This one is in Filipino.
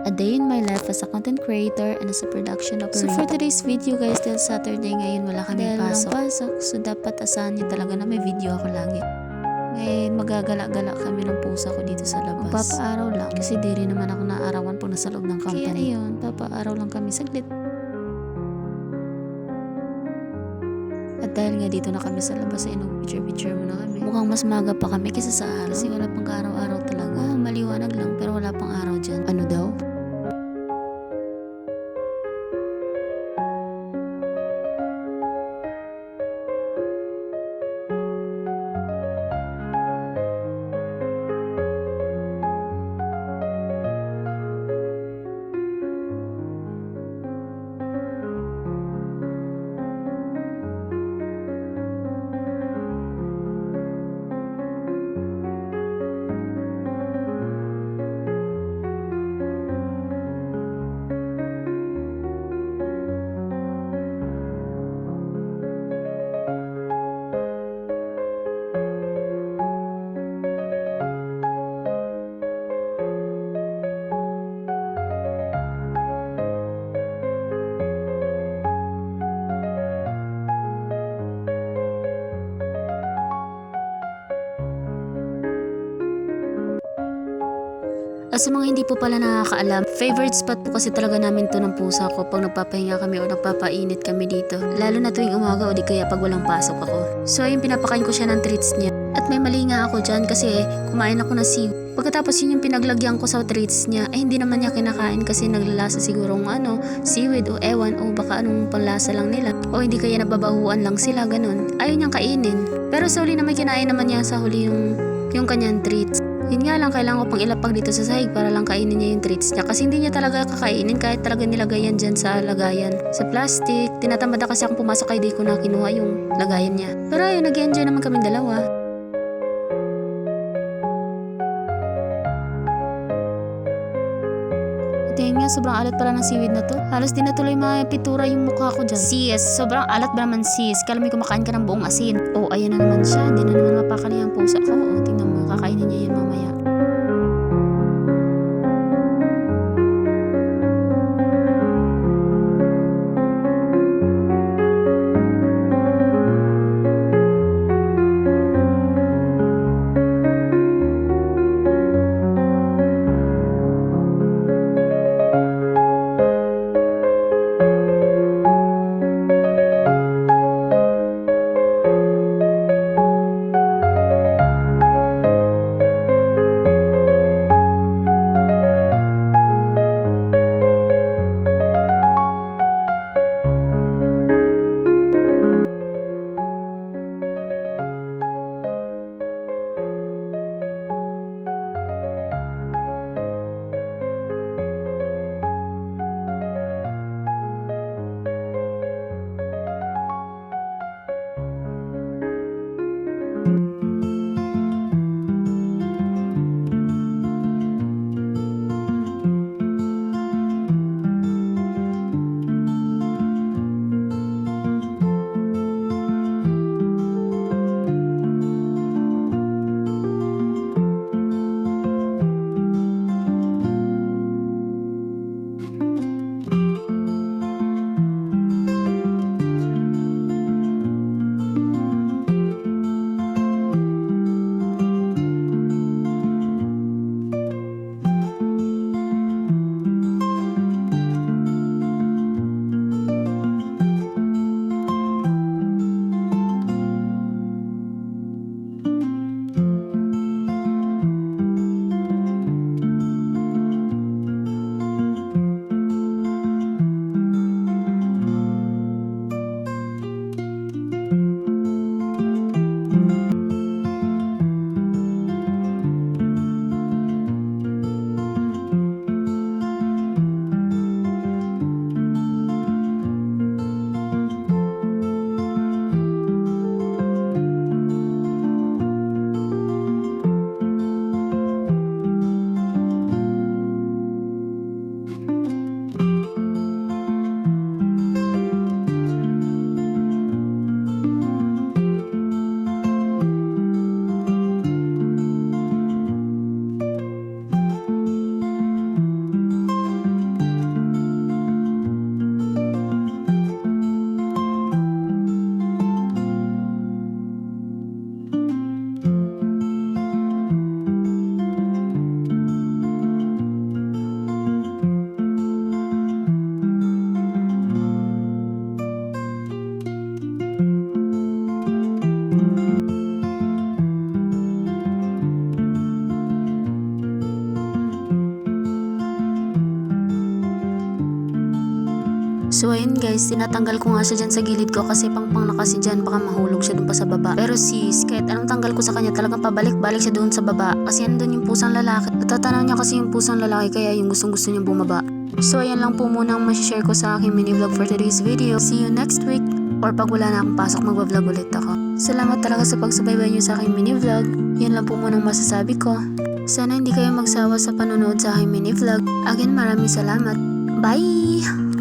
A day in my life as a content creator and as a production operator. So for today's video guys, dahil Saturday ngayon wala kami pasok. So dapat asahan niyo talaga na may video ako lagi. Ngayon magagala-gala kami ng pusa ko dito sa labas. Papaaraw lang kasi di rin naman ako naarawan pag nasa loob ng company. Kaya ayun, papaaraw lang kami saglit. At dahil nga dito na kami sa labas ay nag-picture-picture muna kami. Mukhang mas maga pa kami kaysa sa araw. Kasi wala pang araw-araw talaga. Oh, maliwanag lang pero wala pang araw dyan. Ano daw? Sa mga hindi po pala nakakaalam, favorite spot po kasi talaga namin to ng pusa ko pag nagpapahinga kami o nagpapainit kami dito. Lalo na tuwing umaga o di kaya pag walang pasok ako. So ayun, pinapakain ko siya ng treats niya. At may mali nga ako dyan kasi kumain ako ng seaweed. Pagkatapos yun yung pinaglagyan ko sa treats niya, ay hindi naman niya kinakain kasi naglalasa siguro ng seaweed o ewan o baka anong panlasa lang nila. O hindi kaya nababahuan lang sila, ganun. Ayaw niyang kainin. Pero sa huli naman kinain naman niya sa huli yung kanyang treats. Yun nga lang, kailangan ko pang ilapag dito sa sahig para lang kainin niya yung treats niya. Kasi hindi niya talaga kakainin kahit talaga nilagay yan dyan sa lagayan. Sa plastic, tinatamad kasi akong pumasok kaya di ko na kinuha yung lagayan niya. Pero ayun, nag-enjoy naman kaming dalawa. At yun nga, sobrang alat pala ng seaweed na to. Halos di na tuloy mapitura yung mukha ko dyan. Sis, sobrang alat ba naman sis? Kala may kumakain ka ng buong asin. Oh, ayan na naman siya. Di na naman mapakali ang pusa ko. Oh, tingnan mo, kakainin niya yan mamaya. So ayun guys, tinatanggal ko nga siya dyan sa gilid ko kasi pangpang na kasi dyan, baka mahulog siya dun pa sa baba. Pero sis, kahit anong tanggal ko sa kanya, talagang pabalik-balik siya dun sa baba kasi andun yung pusang lalaki. Natatanaw niya kasi yung pusang lalaki kaya yung gustong-gusto niyang bumaba. So ayan lang po muna ang masishare ko sa aking mini vlog for today's video. See you next week or pag wala na akong pasok magbablog ulit ako. Salamat talaga sa pagsubaybay niyo sa aking mini vlog. Yan lang po muna ang masasabi ko. Sana hindi kayo magsawa sa panonood sa aking mini vlog. Again, maraming salamat. Bye!